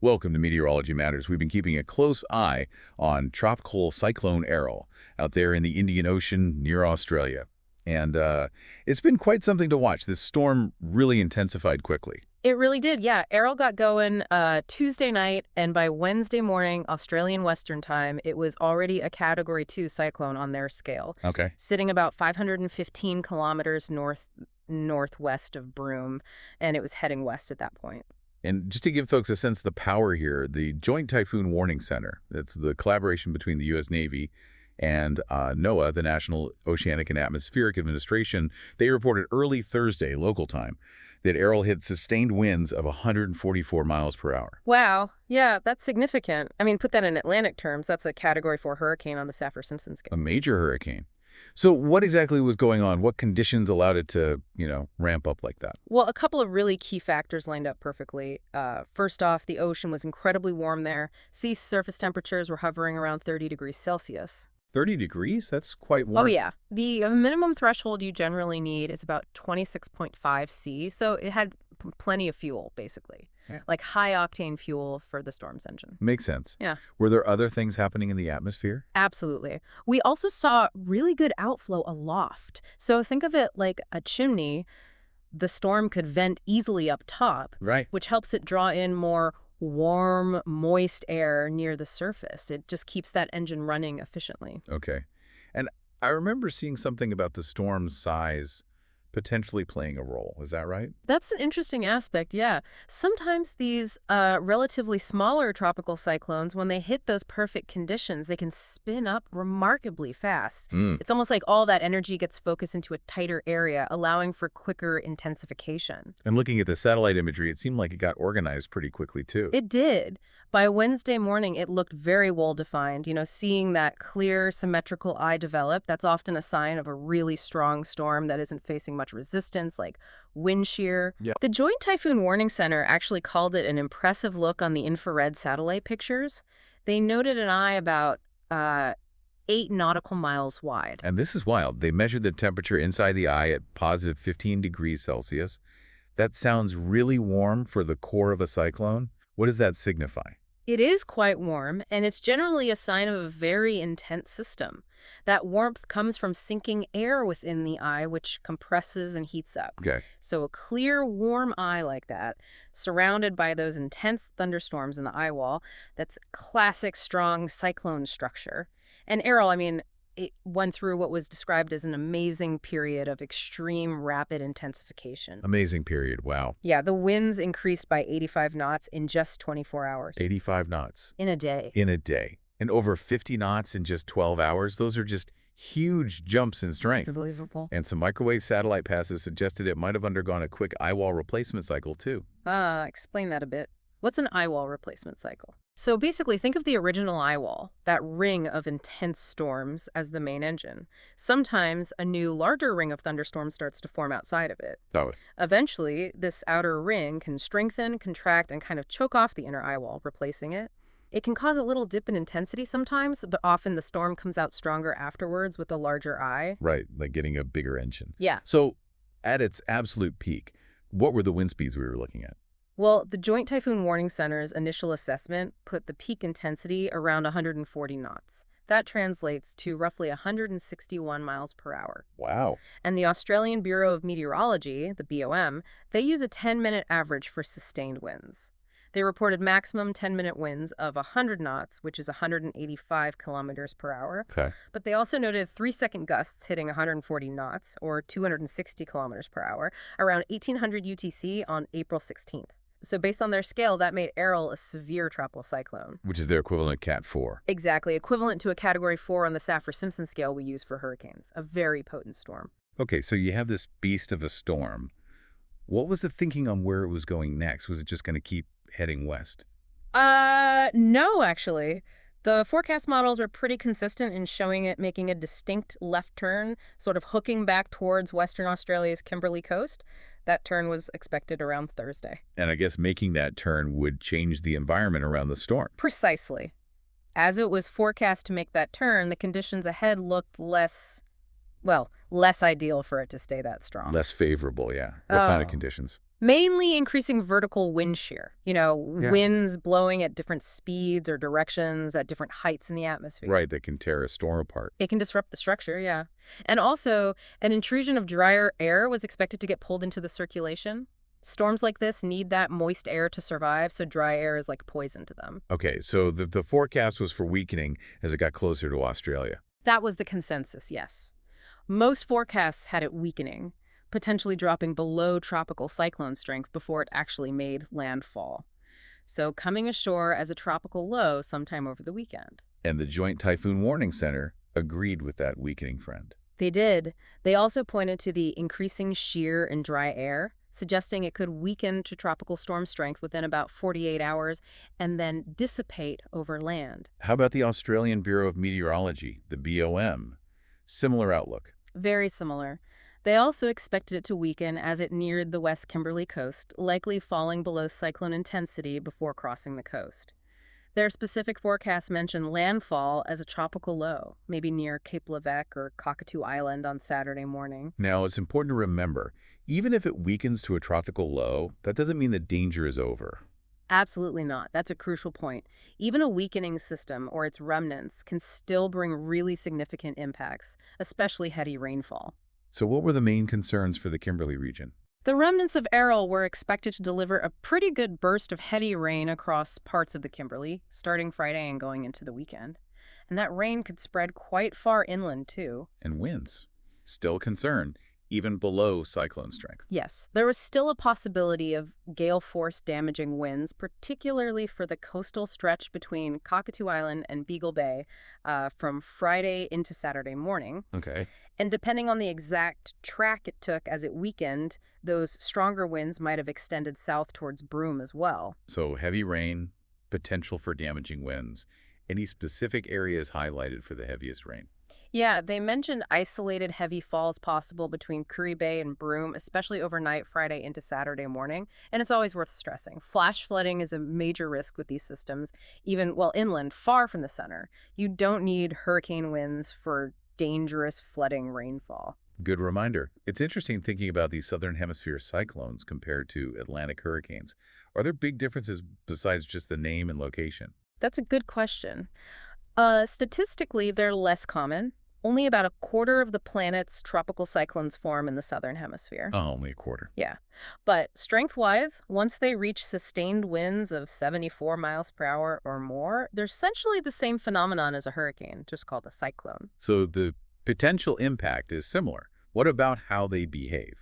Welcome to Meteorology Matters. We've been keeping a close eye on Tropical Cyclone Errol out there in the Indian Ocean near Australia. And it's been quite something to watch. This storm really intensified quickly. It really did, yeah. Errol got going Tuesday night, and by Wednesday morning, Australian Western Time, it was already a Category 2 cyclone on their scale, Okay. sitting about 515 kilometers northwest of Broome, and it was heading west at that point. And just to give folks a sense of the power here, the Joint Typhoon Warning Center, that's the collaboration between the U.S. Navy and NOAA, the National Oceanic and Atmospheric Administration, they reported early Thursday, local time, that Errol hit sustained winds of 144 miles per hour. Wow, yeah, that's significant. I mean, put that in Atlantic terms, that's a Category 4 hurricane on the Saffir-Simpson scale. A major hurricane. So what exactly was going on? What conditions allowed it to, ramp up like that? Well, a couple of really key factors lined up perfectly. First off, the ocean was incredibly warm there. Sea surface temperatures were hovering around 30 degrees Celsius. 30 degrees? That's quite warm. Oh, yeah. The minimum threshold you generally need is about 26.5 C, so it had plenty of fuel, basically. Yeah. Like high-octane fuel for the storm's engine. Makes sense. Yeah. Were there other things happening in the atmosphere? Absolutely. We also saw really good outflow aloft. So think of it like a chimney. The storm could vent easily up top, Right. which helps it draw in more warm, moist air near the surface. It just keeps that engine running efficiently. Okay. And I remember seeing something about the storm's size potentially playing a role. Is that right? That's an interesting aspect, yeah. Sometimes these relatively smaller tropical cyclones, when they hit those perfect conditions, they can spin up remarkably fast. It's almost like all that energy gets focused into a tighter area, allowing for quicker intensification. And looking at the satellite imagery, it seemed like it got organized pretty quickly, too. It did. By Wednesday morning, it looked very well-defined. Seeing that clear, symmetrical eye develop, that's often a sign of a really strong storm that isn't facing much resistance, like wind shear. Yeah. The Joint Typhoon Warning Center actually called it an impressive look on the infrared satellite pictures. They noted an eye about 8 nautical miles wide. And this is wild. They measured the temperature inside the eye at positive 15 degrees Celsius. That sounds really warm for the core of a cyclone. What does that signify? It is quite warm, and it's generally a sign of a very intense system. That warmth comes from sinking air within the eye, which compresses and heats up. Okay. So a clear, warm eye like that, surrounded by those intense thunderstorms in the eye wall, that's classic strong cyclone structure. And Errol, it went through what was described as an amazing period of extreme rapid intensification. Amazing period. Wow. Yeah, the winds increased by 85 knots in just 24 hours. 85 knots. In a day. In a day. And over 50 knots in just 12 hours. Those are just huge jumps in strength. It's unbelievable. And some microwave satellite passes suggested it might have undergone a quick eyewall replacement cycle, too. Explain that a bit. What's an eyewall replacement cycle? So basically, think of the original eyewall, that ring of intense storms, as the main engine. Sometimes a new, larger ring of thunderstorms starts to form outside of it. Oh. Eventually, this outer ring can strengthen, contract, and kind of choke off the inner eyewall, replacing it. It can cause a little dip in intensity sometimes, but often the storm comes out stronger afterwards with a larger eye. Right, like getting a bigger engine. Yeah. So, at its absolute peak, what were the wind speeds we were looking at? Well, the Joint Typhoon Warning Center's initial assessment put the peak intensity around 140 knots. That translates to roughly 161 miles per hour. Wow. And the Australian Bureau of Meteorology, the BOM, they use a 10-minute average for sustained winds. They reported maximum 10-minute winds of 100 knots, which is 185 kilometers per hour. Okay. But they also noted 3-second gusts hitting 140 knots, or 260 kilometers per hour, around 1800 UTC on April 16th. So based on their scale, that made Errol a severe tropical cyclone. Which is their equivalent of Cat 4. Exactly, equivalent to a Category 4 on the Saffir-Simpson scale we use for hurricanes. A very potent storm. Okay, so you have this beast of a storm. What was the thinking on where it was going next? Was it just going to keep heading west? No, actually. The forecast models were pretty consistent in showing it making a distinct left turn, sort of hooking back towards Western Australia's Kimberley coast. That turn was expected around Thursday. And I guess making that turn would change the environment around the storm. Precisely. As it was forecast to make that turn, the conditions ahead looked less ideal for it to stay that strong. Less favorable, yeah. What kind of conditions? Mainly increasing vertical wind shear, Yeah. winds blowing at different speeds or directions at different heights in the atmosphere. Right, that can tear a storm apart. It can disrupt the structure, yeah. And also, an intrusion of drier air was expected to get pulled into the circulation. Storms like this need that moist air to survive, so dry air is like poison to them. Okay, so the forecast was for weakening as it got closer to Australia. That was the consensus, yes. Most forecasts had it weakening, potentially dropping below tropical cyclone strength before it actually made landfall. So coming ashore as a tropical low sometime over the weekend. And the Joint Typhoon Warning Center agreed with that weakening trend. They did. They also pointed to the increasing shear and dry air, suggesting it could weaken to tropical storm strength within about 48 hours and then dissipate over land. How about the Australian Bureau of Meteorology, the BOM? Similar outlook. Very similar. They also expected it to weaken as it neared the West Kimberley coast, likely falling below cyclone intensity before crossing the coast. Their specific forecast mentioned landfall as a tropical low, maybe near Cape Levesque or Cockatoo Island on Saturday morning. Now, it's important to remember, even if it weakens to a tropical low, that doesn't mean the danger is over. Absolutely not. That's a crucial point. Even a weakening system or its remnants can still bring really significant impacts, especially heavy rainfall. So what were the main concerns for the Kimberley region? The remnants of Errol were expected to deliver a pretty good burst of heavy rain across parts of the Kimberley, starting Friday and going into the weekend. And that rain could spread quite far inland, too. And winds. Still concern, even below cyclone strength. Yes, there was still a possibility of gale-force damaging winds, particularly for the coastal stretch between Cockatoo Island and Beagle Bay from Friday into Saturday morning. Okay. And depending on the exact track it took as it weakened, those stronger winds might have extended south towards Broome as well. So heavy rain, potential for damaging winds. Any specific areas highlighted for the heaviest rain? Yeah, they mentioned isolated heavy falls possible between Curry Bay and Broome, especially overnight Friday into Saturday morning. And it's always worth stressing. Flash flooding is a major risk with these systems, even, inland, far from the center. You don't need hurricane winds for dangerous flooding rainfall. Good reminder. It's interesting thinking about these southern hemisphere cyclones compared to Atlantic hurricanes. Are there big differences besides just the name and location? That's a good question. Statistically, they're less common. Only about a quarter of the planet's tropical cyclones form in the southern hemisphere. Oh, only a quarter. Yeah. But strength-wise, once they reach sustained winds of 74 miles per hour or more, they're essentially the same phenomenon as a hurricane, just called a cyclone. So the potential impact is similar. What about how they behave?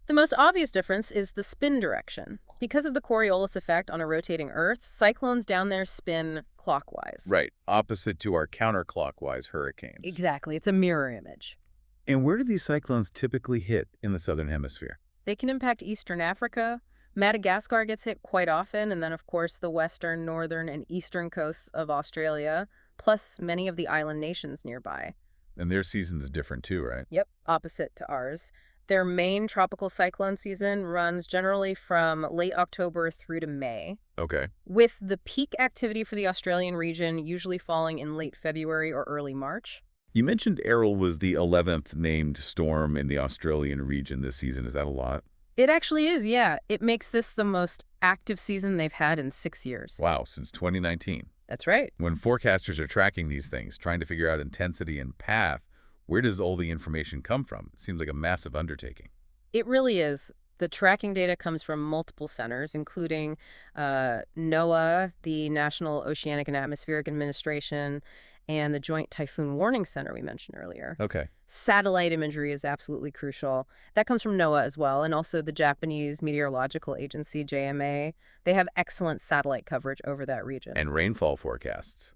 The most obvious difference is the spin direction. Because of the Coriolis effect on a rotating Earth, cyclones down there spin clockwise. Right, opposite to our counterclockwise hurricanes. Exactly. It's a mirror image. And where do these cyclones typically hit in the southern hemisphere? They can impact eastern Africa. Madagascar gets hit quite often, and then, of course, the western, northern, and eastern coasts of Australia, plus many of the island nations nearby. And their season is different too, right? Yep, opposite to ours. Their main tropical cyclone season runs generally from late October through to May, Okay. with the peak activity for the Australian region usually falling in late February or early March. You mentioned Errol was the 11th named storm in the Australian region this season. Is that a lot? It actually is, yeah. It makes this the most active season they've had in 6 years. Wow, since 2019. That's right. When forecasters are tracking these things, trying to figure out intensity and path, where does all the information come from? It seems like a massive undertaking. It really is. The tracking data comes from multiple centers, including NOAA, the National Oceanic and Atmospheric Administration, and the Joint Typhoon Warning Center we mentioned earlier. Okay. Satellite imagery is absolutely crucial. That comes from NOAA as well, and also the Japanese Meteorological Agency, JMA. They have excellent satellite coverage over that region. And rainfall forecasts.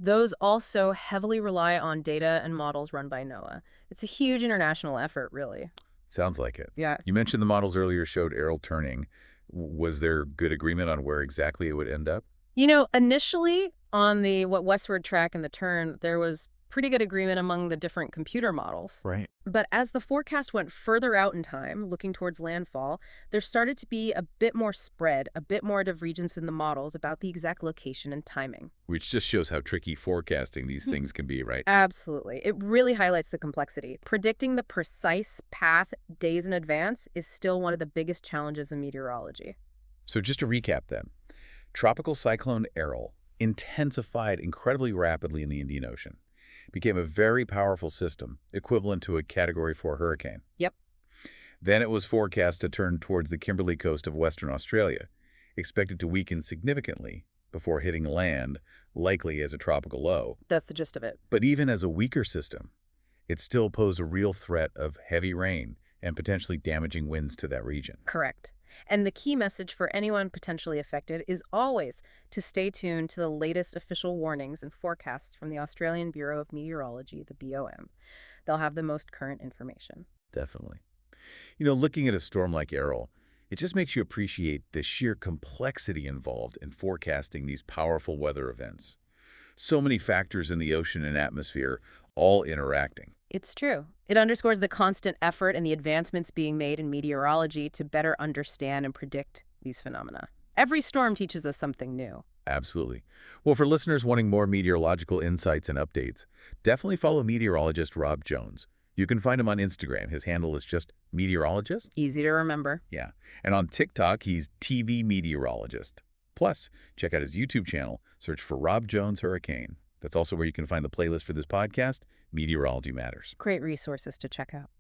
Those also heavily rely on data and models run by NOAA. It's a huge international effort, really. Sounds like it. Yeah. You mentioned the models earlier showed Errol turning. Was there good agreement on where exactly it would end up? Initially on the westward track and the turn, there was pretty good agreement among the different computer models. Right. But as the forecast went further out in time, looking towards landfall, there started to be a bit more spread, a bit more divergence in the models about the exact location and timing. Which just shows how tricky forecasting these things can be, right? Absolutely. It really highlights the complexity. Predicting the precise path days in advance is still one of the biggest challenges in meteorology. So just to recap then, Tropical Cyclone Errol intensified incredibly rapidly in the Indian Ocean, became a very powerful system, equivalent to a Category 4 hurricane. Yep. Then it was forecast to turn towards the Kimberley coast of Western Australia, expected to weaken significantly before hitting land, likely as a tropical low. That's the gist of it. But even as a weaker system, it still posed a real threat of heavy rain and potentially damaging winds to that region. Correct. And the key message for anyone potentially affected is always to stay tuned to the latest official warnings and forecasts from the Australian Bureau of Meteorology, the BOM. They'll have the most current information. Definitely. You know, looking at a storm like Errol, it just makes you appreciate the sheer complexity involved in forecasting these powerful weather events. So many factors in the ocean and atmosphere, all interacting. It's true. It underscores the constant effort and the advancements being made in meteorology to better understand and predict these phenomena. Every storm teaches us something new. Absolutely. Well, for listeners wanting more meteorological insights and updates, definitely follow meteorologist Rob Jones. You can find him on Instagram. His handle is just meteorologist. Easy to remember. Yeah. And on TikTok, he's TV meteorologist. Plus, check out his YouTube channel. Search for Rob Jones Hurricane. That's also where you can find the playlist for this podcast, Meteorology Matters. Great resources to check out.